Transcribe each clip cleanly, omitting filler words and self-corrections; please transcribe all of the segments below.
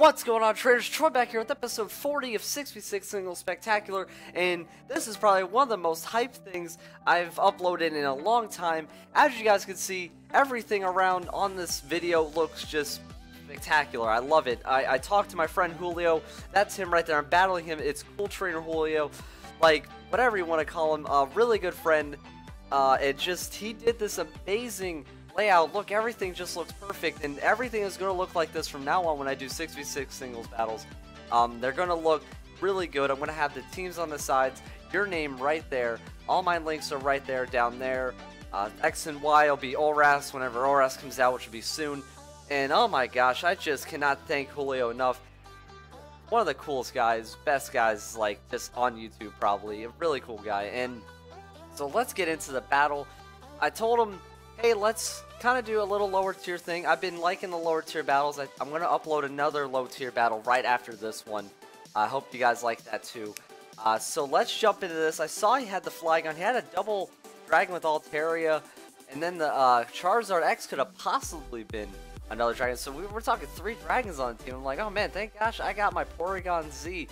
What's going on, trainers? Troy back here with episode 40 of 6v6 Single Spectacular, and this is probably one of the most hyped things I've uploaded in a long time. As you guys can see, everything around on this video looks just spectacular. I love it. I talked to my friend Julio. That's him right there. I'm battling him. It's CoolTrainerJulio, like whatever you want to call him. A really good friend. He did this amazing layout. Look, everything just looks perfect, and everything is going to look like this from now on when I do 6v6 singles battles. They're going to look really good. I'm going to have the teams on the sides, your name right there. All my links are right there, down there. X and Y will be ORAS whenever ORAS comes out, which will be soon. And oh my gosh, I just cannot thank Julio enough. One of the coolest guys, best guys, like, just on YouTube probably. A really cool guy. And so let's get into the battle. I told him, hey, let's kind of do a little lower tier thing. I've been liking the lower tier battles. I'm going to upload another low tier battle right after this one. I hope you guys like that too. So let's jump into this. I saw he had the Flygon. He had a double dragon with Altaria. And then the Charizard X could have possibly been another dragon. So we're talking 3 dragons on the team. I'm like, oh man, thank gosh I got my Porygon Z.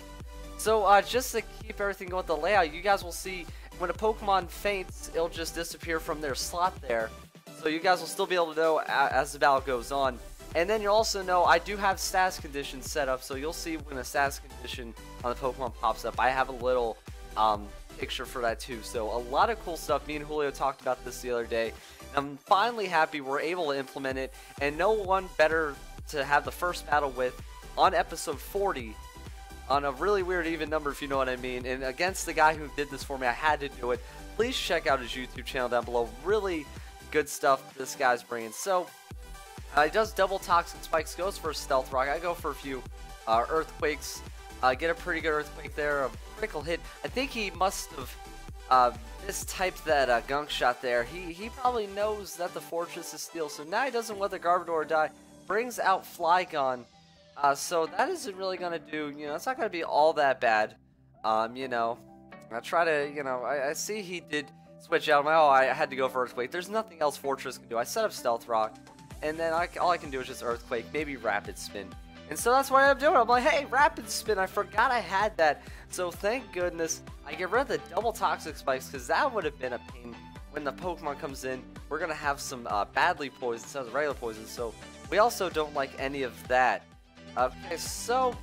So just to keep everything going with the layout, you guys will see when a Pokemon faints, it'll just disappear from their slot there. So you guys will still be able to know as the battle goes on. And then you'll also know I do have status conditions set up, so you'll see when a status condition on the Pokemon pops up. I have a little picture for that too. So a lot of cool stuff. Me and Julio talked about this the other day. I'm finally happy we're able to implement it, and no one better to have the first battle with on episode 40 on a really weird even number, if you know what I mean, and against the guy who did this for me. I had to do it. Please check out his YouTube channel down below. Really good stuff this guy's bringing. So he does double toxic spikes, goes for a stealth rock. I go for a few earthquakes, get a pretty good earthquake there, a critical hit. I think he must have mistyped that gunk shot there. He probably knows that the fortress is steel, so now he doesn't let the Garbodor die. Brings out Flygon. So that isn't really going to do, it's not going to be all that bad. I try to, I see he did switch out. I had to go for Earthquake. There's nothing else Fortress can do. I set up Stealth Rock, and then all I can do is just Earthquake, maybe Rapid Spin. And so that's what I'm doing. I'm like, hey, Rapid Spin, I forgot I had that. So thank goodness I get rid of the double Toxic Spikes, because that would have been a pain when the Pokemon comes in. We're going to have some badly poisoned instead of regular poison, so we also don't like any of that. Okay, so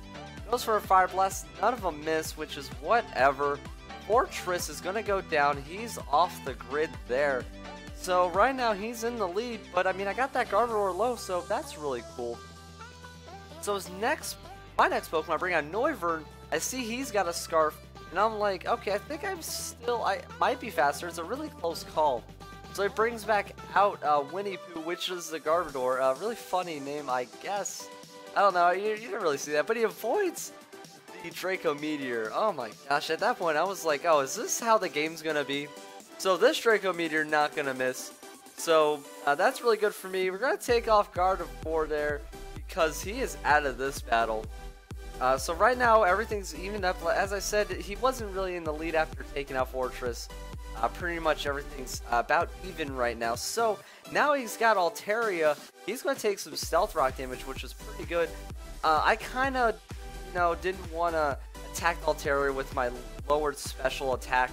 goes for a Fire Blast. None of them miss, which is whatever. Fortress is going to go down. He's off the grid there. So right now he's in the lead, but I mean, I got that Gardevoir low, so that's really cool. So my next Pokemon, I bring out Noivern. I see he's got a Scarf, and I'm like, okay, I think I might be faster. It's a really close call. So he brings back out Winnie Pooh, which is the Gardevoir. A really funny name, I guess. I don't know, you didn't really see that, but he avoids the Draco Meteor. Oh my gosh, at that point I was like, oh, is this how the game's gonna be? So this Draco Meteor not gonna miss. So that's really good for me. We're gonna take off Gardevoir there because he is out of this battle. So right now everything's evened up. As I said, he wasn't really in the lead after taking out Fortress. Pretty much everything's about even right now. So now he's got Altaria. He's going to take some Stealth Rock damage, which is pretty good. I kind of, didn't want to attack Altaria with my lowered special attack.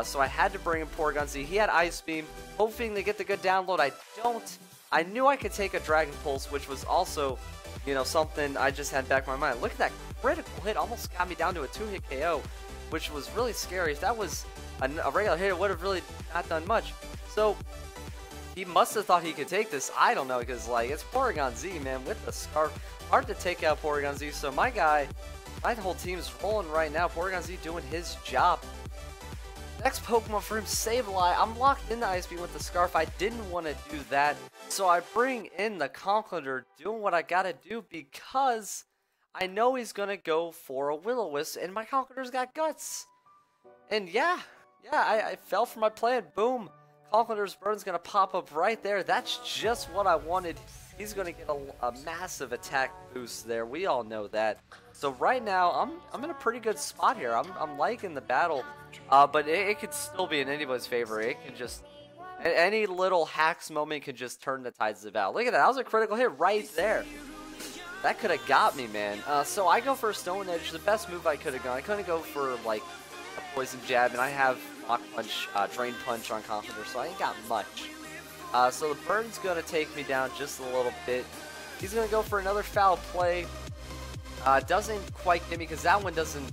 So I had to bring in Porygon Z. He had Ice Beam, hoping to get the good download. I don't. I knew I could take a Dragon Pulse, which was also, something I just had back in my mind. Look at that critical hit. Almost got me down to a 2-hit KO, which was really scary. If that was a regular hit, it would have really not done much. So he must have thought he could take this. I don't know, because it's Porygon Z, man, with the Scarf. Hard to take out Porygon Z. So my whole team's rolling right now. Porygon Z doing his job. Next Pokemon for him, Sableye. I'm locked into Ice Beam with the Scarf. I didn't want to do that, so I bring in the Conkeldurr, doing what I gotta do because I know he's gonna go for a Will-O-Wisp, and my Conkeldurr's got guts. And yeah, I fell for my plan. Boom. Conkeldurr's Burn's going to pop up right there. That's just what I wanted. He's going to get a massive attack boost there. We all know that. So right now, I'm in a pretty good spot here. I'm liking the battle. But it could still be in anybody's favor. It can just... Any little hacks moment can just turn the tides of the battle. Look at that. That was a critical hit right there. That could have got me, man. So I go for a Stone Edge, the best move I could have gone. I couldn't go for, like, a Poison Jab, and I have Rock Punch, Drain Punch on Conqueror, so I ain't got much. So the Bird's going to take me down just a little bit. He's going to go for another foul play. Doesn't quite get me, because that one doesn't...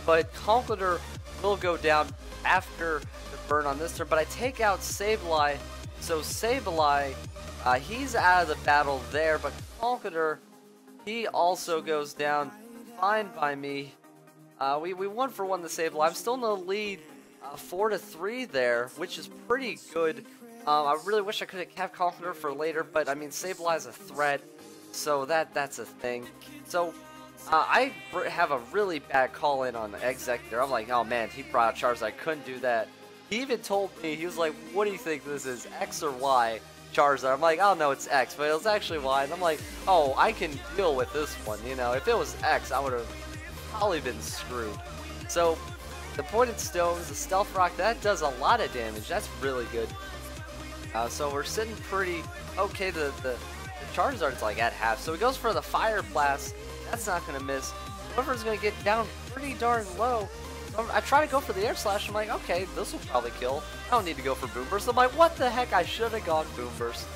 But Conqueror will go down after the burn on this turn, but I take out Sableye. So Sableye, he's out of the battle there, but Conqueror, he also goes down. Fine by me. We won for one the Sableye. I'm still in the lead, 4-3 there, which is pretty good. I really wish I could have kept Conqueror for later, but I mean Sableye is a threat, so that's a thing. So I have a really bad call in on the Executor. I'm like, oh man, he brought out Charizard. I couldn't do that. He even told me, he was like, what do you think this is, X or Y? Charizard. I'm like, oh no, it's X, but it was actually Y. And I'm like, oh, I can deal with this one. You know, if it was X, I would have probably been screwed. So the Pointed Stones, the Stealth Rock, that does a lot of damage. That's really good. So we're sitting pretty okay. The Charizard's like at half. So he goes for the Fire Blast. That's not going to miss. Whoever's going to get down pretty darn low. I try to go for the Air Slash. I'm like, okay, this will probably kill. I don't need to go for Boom Burst. I'm like, what the heck? I should have gone Boom Burst.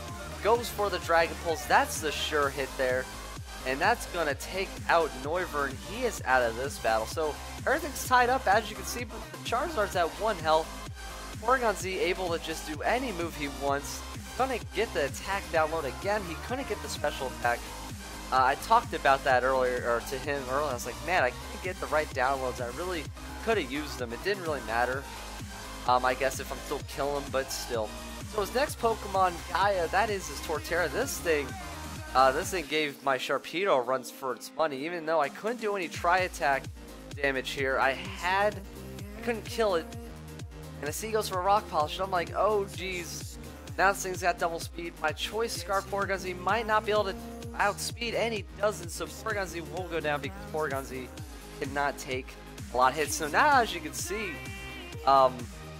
Goes for the Dragon Pulse. That's the sure hit there. And that's going to take out Noivern. He is out of this battle. So everything's tied up, as you can see. But the Charizard's at 1 health. Porygon Z able to just do any move he wants. Gonna get the attack download again. He couldn't get the special attack. I talked about that earlier, or to him earlier. I was like, man, I couldn't get the right downloads. I really could have used them. It didn't really matter. I guess if I'm still killing him, but still. So his next Pokemon, Gaia, that is his Torterra. This thing gave my Sharpedo a run for its money. Even though I couldn't do any Tri-Attack damage here, I couldn't kill it. And I see he goes for a Rock Polish, and I'm like, oh geez. Now this thing's got double speed. My choice, Scarf Porygon Z, might not be able to outspeed, and he doesn't, so Porygon Z will go down because Porygon Z cannot take a lot of hits. So now, as you can see, I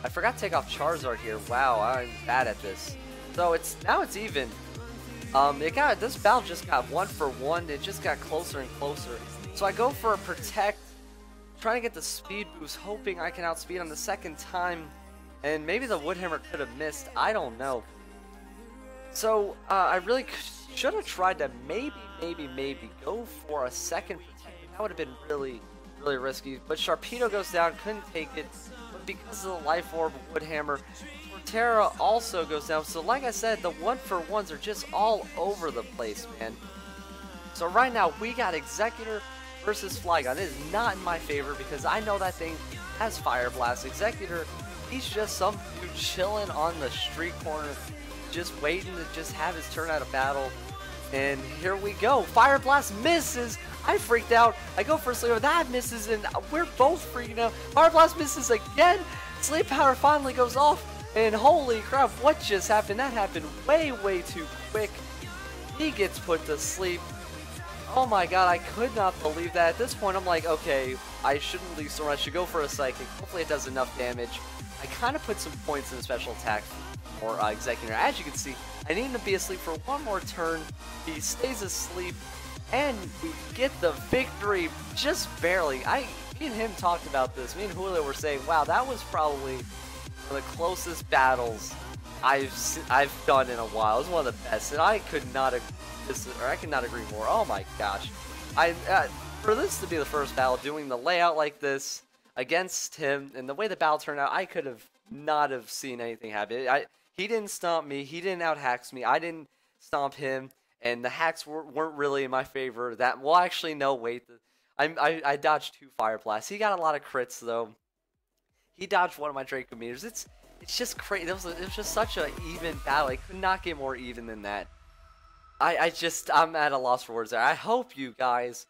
forgot to take off Charizard here. Wow, I'm bad at this. So now it's even. This battle just got 1 for 1. It just got closer and closer. So I go for a Protect, trying to get the speed boost, hoping I can outspeed on the second time. And maybe the Wood Hammer could have missed. I don't know. So I really should have tried to maybe go for a second Protect. That would have been really risky. But Sharpedo goes down, couldn't take it. But because of the Life Orb, Wood Hammer, Torterra also goes down. So like I said, the 1-for-1s are just all over the place, man. So right now, we got Executor versus Flygon. It is not in my favor because I know that thing has Fire Blast. Executor, he's just some dude chilling on the street corner, just waiting to just have his turn out of battle. And here we go. Fire Blast misses. I freaked out. I go for a Sleep Powder. That misses, and we're both freaking out. Fire Blast misses again. Sleep Powder finally goes off. And holy crap, what just happened? That happened way too quick. He gets put to sleep. Oh my god, I could not believe that. At this point, I'm like, okay, I shouldn't leave so much. I should go for a Psychic. Hopefully it does enough damage. I kind of put some points in the special attack for Executor. As you can see, I need him to be asleep for one more turn. He stays asleep, and we get the victory just barely. Me and him talked about this. Me and Julio were saying, wow, that was probably one of the closest battles I've done in a while. It was one of the best, and I could not agree more. Oh my gosh. For this to be the first battle, doing the layout like this against him, and the way the battle turned out, I could have not have seen anything happen. He didn't stomp me, he didn't out-hacks me, I didn't stomp him, and the hacks weren't really in my favor. Well, actually, no, wait. I dodged 2 Fire Blasts. He got a lot of crits, though. He dodged one of my Draco Meters. It's just crazy. It was just such an even battle. I could not get more even than that. I'm at a loss for words there. I hope you guys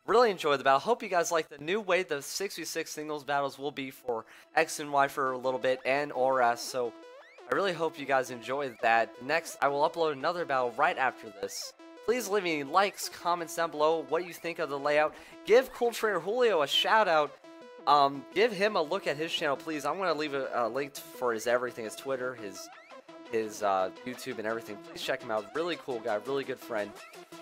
really enjoyed the battle. Hope you guys like the new way the 6v6 singles battles will be for X and Y for a little bit, and ORAS. So I really hope you guys enjoyed that. Next, I will upload another battle right after this. Please leave me likes, comments down below what you think of the layout. Give CoolTrainerJulio a shout out. Give him a look at his channel, please. I'm going to leave a link for his everything, his Twitter, his his YouTube and everything. Please check him out. Really cool guy, really good friend.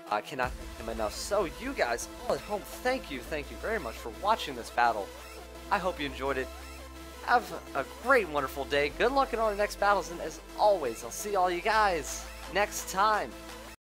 I cannot thank him enough. So you guys all at home, thank you very much for watching this battle. I hope you enjoyed it. Have a great, wonderful day. Good luck in all the next battles, and as always, I'll see all you guys next time.